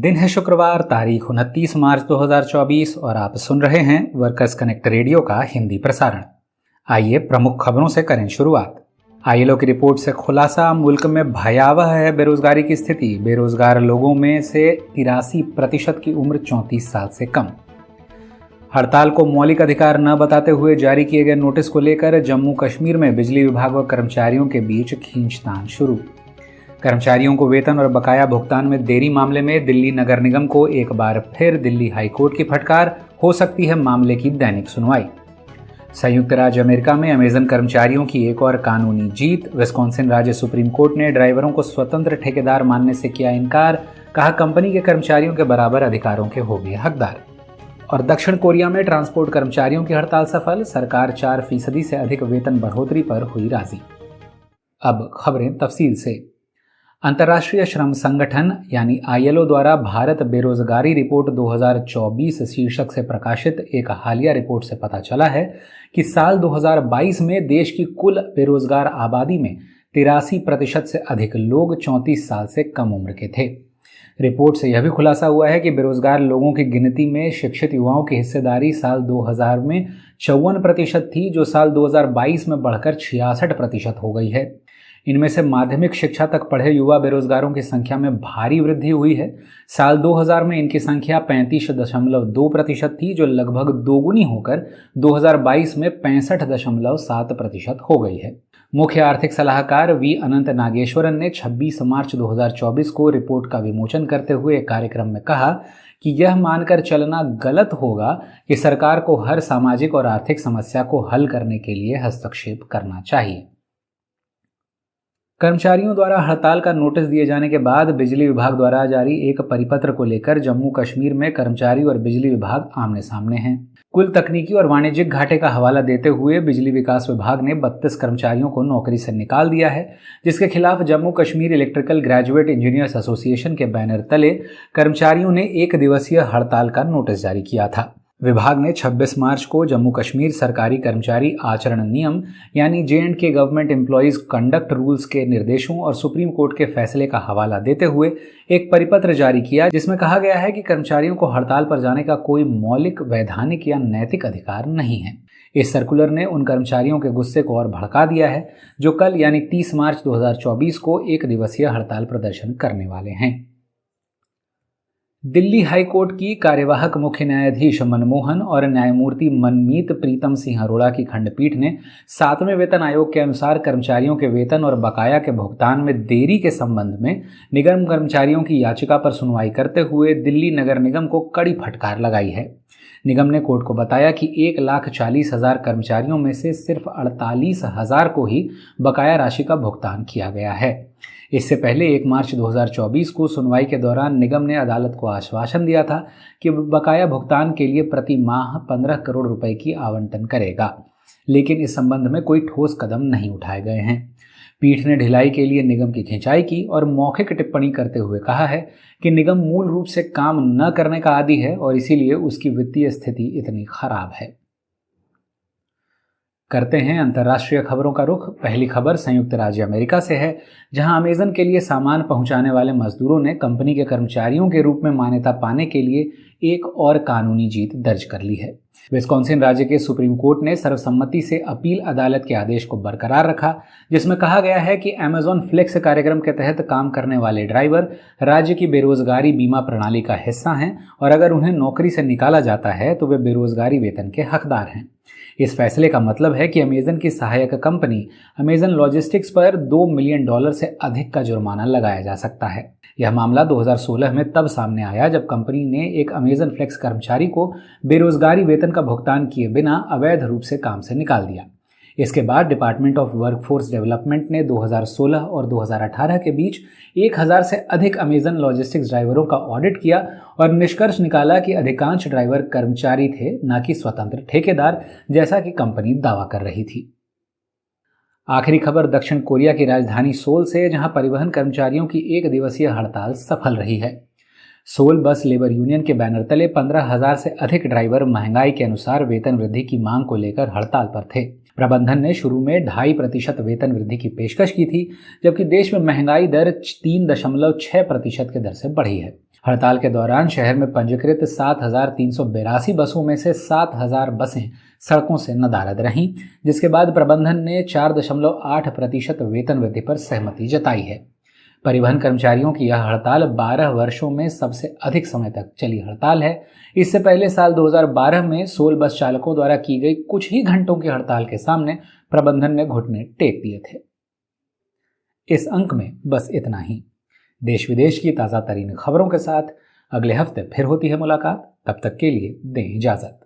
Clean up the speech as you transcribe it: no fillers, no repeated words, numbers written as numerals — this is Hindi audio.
दिन है शुक्रवार, तारीख 29 मार्च 2024 और आप सुन रहे हैं वर्कर्स कनेक्ट रेडियो का हिंदी प्रसारण। आइए प्रमुख खबरों से करें शुरुआत। आईएलओ की रिपोर्ट से खुलासा, मुल्क में भयावह है बेरोजगारी की स्थिति। बेरोजगार लोगों में से 83% की उम्र 34 साल से कम। हड़ताल को मौलिक अधिकार न बताते हुए जारी किए गए नोटिस को लेकर जम्मू कश्मीर में बिजली विभाग व कर्मचारियों के बीच खींचतान शुरू। कर्मचारियों को वेतन और बकाया भुगतान में देरी मामले में दिल्ली नगर निगम को एक बार फिर दिल्ली हाईकोर्ट की फटकार, हो सकती है मामले की दैनिक सुनवाई। संयुक्त राज्य अमेरिका में अमेजन कर्मचारियों की एक और कानूनी जीत। विस्कॉन्सिन राज्य सुप्रीम कोर्ट ने ड्राइवरों को स्वतंत्र ठेकेदार मानने से किया इनकार, कहा कंपनी के कर्मचारियों के बराबर अधिकारों के हो गए हकदार। और दक्षिण कोरिया में ट्रांसपोर्ट कर्मचारियों की हड़ताल सफल, सरकार 4% से अधिक वेतन बढ़ोतरी पर हुई राजी। अब खबरें तफसील से। अंतर्राष्ट्रीय श्रम संगठन यानी आईएलओ द्वारा भारत बेरोजगारी रिपोर्ट 2024 शीर्षक से प्रकाशित एक हालिया रिपोर्ट से पता चला है कि साल 2022 में देश की कुल बेरोजगार आबादी में 83% से अधिक लोग 34 साल से कम उम्र के थे। रिपोर्ट से यह भी खुलासा हुआ है कि बेरोजगार लोगों की गिनती में शिक्षित युवाओं की हिस्सेदारी साल 2000 में 54% थी, जो साल 2022 में बढ़कर 66% हो गई है। इनमें से माध्यमिक शिक्षा तक पढ़े युवा बेरोजगारों की संख्या में भारी वृद्धि हुई है। साल 2000 में इनकी संख्या 35.2% थी, जो लगभग दोगुनी होकर 2022 में 65.7% हो गई है। मुख्य आर्थिक सलाहकार वी अनंत नागेश्वरन ने 26 मार्च 2024 को रिपोर्ट का विमोचन करते हुए एक कार्यक्रम में कहा कि यह मानकर चलना गलत होगा कि सरकार को हर सामाजिक और आर्थिक समस्या को हल करने के लिए हस्तक्षेप करना चाहिए। कर्मचारियों द्वारा हड़ताल का नोटिस दिए जाने के बाद बिजली विभाग द्वारा जारी एक परिपत्र को लेकर जम्मू कश्मीर में कर्मचारी और बिजली विभाग आमने सामने हैं। कुल तकनीकी और वाणिज्यिक घाटे का हवाला देते हुए बिजली विकास विभाग ने 32 कर्मचारियों को नौकरी से निकाल दिया है, जिसके खिलाफ Jammu Kashmir electrical graduate engineers association के बैनर तले कर्मचारियों ने 1 दिवसीय हड़ताल का नोटिस जारी किया था। विभाग ने 26 मार्च को जम्मू कश्मीर सरकारी कर्मचारी आचरण नियम यानी J&K government employees conduct rules के निर्देशों और सुप्रीम कोर्ट के फैसले का हवाला देते हुए एक परिपत्र जारी किया, जिसमें कहा गया है कि कर्मचारियों को हड़ताल पर जाने का कोई मौलिक, वैधानिक या नैतिक अधिकार नहीं है। इस सर्कुलर ने उन कर्मचारियों के गुस्से को और भड़का दिया है जो कल यानी 30 मार्च 2024 को 1 दिवसीय हड़ताल प्रदर्शन करने वाले हैं। दिल्ली हाई कोर्ट की कार्यवाहक मुख्य न्यायाधीश मनमोहन और न्यायमूर्ति मनमीत प्रीतम सिंह अरोड़ा की खंडपीठ ने 7वें वेतन आयोग के अनुसार कर्मचारियों के वेतन और बकाया के भुगतान में देरी के संबंध में निगम कर्मचारियों की याचिका पर सुनवाई करते हुए दिल्ली नगर निगम को कड़ी फटकार लगाई है। निगम ने कोर्ट को बताया कि 1,40,000 कर्मचारियों में से सिर्फ 48,000 को ही बकाया राशि का भुगतान किया गया है। इससे पहले 1 मार्च 2024 को सुनवाई के दौरान निगम ने अदालत को आश्वासन दिया था कि बकाया भुगतान के लिए प्रति माह 15 करोड़ रुपए की आवंटन करेगा, लेकिन इस संबंध में कोई ठोस कदम नहीं उठाए गए हैं। पीठ ने ढिलाई के लिए निगम की खिंचाई की और मौखिक टिप्पणी करते हुए कहा है कि निगम मूल रूप से काम न करने का आदी है और इसीलिए उसकी वित्तीय स्थिति इतनी खराब है। करते हैं अंतर्राष्ट्रीय खबरों का रुख। पहली खबर संयुक्त राज्य अमेरिका से है, जहां अमेजन के लिए सामान पहुंचाने वाले मजदूरों ने कंपनी के कर्मचारियों के रूप में मान्यता पाने के लिए एक और कानूनी जीत दर्ज कर ली है। विस्कॉन्सिन राज्य के सुप्रीम कोर्ट ने सर्वसम्मति से अपील अदालत के आदेश को बरकरार रखा, जिसमें कहा गया है कि अमेजॉन फ्लेक्स कार्यक्रम के तहत काम करने वाले ड्राइवर राज्य की बेरोजगारी बीमा प्रणाली का हिस्सा हैं और अगर उन्हें नौकरी से निकाला जाता है तो वे बेरोजगारी वेतन के हकदार हैं। इस फैसले का मतलब है कि अमेजन की सहायक कंपनी अमेजन लॉजिस्टिक्स पर $2 मिलियन से अधिक का जुर्माना लगाया जा सकता है। यह मामला 2016 में तब सामने आया जब कंपनी ने एक अमेजन फ्लेक्स कर्मचारी को बेरोजगारी वेतन का भुगतान किए बिना अवैध रूप से काम से निकाल दिया। इसके बाद डिपार्टमेंट ऑफ वर्कफोर्स डेवलपमेंट ने 2016 और 2018 के बीच 1000 से अधिक अमेजन लॉजिस्टिक्स ड्राइवरों का ऑडिट किया और निष्कर्ष निकाला कि अधिकांश ड्राइवर कर्मचारी थे, न कि स्वतंत्र ठेकेदार, जैसा कि कंपनी दावा कर रही थी। आखिरी खबर दक्षिण कोरिया की राजधानी सोल से, जहां परिवहन कर्मचारियों की 1 दिवसीय हड़ताल सफल रही है। सोल बस लेबर यूनियन के बैनर तले 15,000 से अधिक ड्राइवर महंगाई के अनुसार वेतन वृद्धि की मांग को लेकर हड़ताल पर थे। प्रबंधन ने शुरू में 2.5% वेतन वृद्धि की पेशकश की थी, जबकि देश में महंगाई दर 3.6% के दर से बढ़ी है। हड़ताल के दौरान शहर में पंजीकृत 7,382 बसों में से 7,000 बसें सड़कों से नदारद रहीं, जिसके बाद प्रबंधन ने 4.8% वेतन वृद्धि पर सहमति जताई है। परिवहन कर्मचारियों की यह हड़ताल 12 वर्षों में सबसे अधिक समय तक चली हड़ताल है। इससे पहले साल 2012 में सोल बस चालकों द्वारा की गई कुछ ही घंटों की हड़ताल के सामने प्रबंधन ने घुटने टेक दिए थे। इस अंक में बस इतना ही। देश विदेश की ताज़ा तरीन खबरों के साथ अगले हफ्ते फिर होती है मुलाकात। तब तक के लिए दें इजाजत।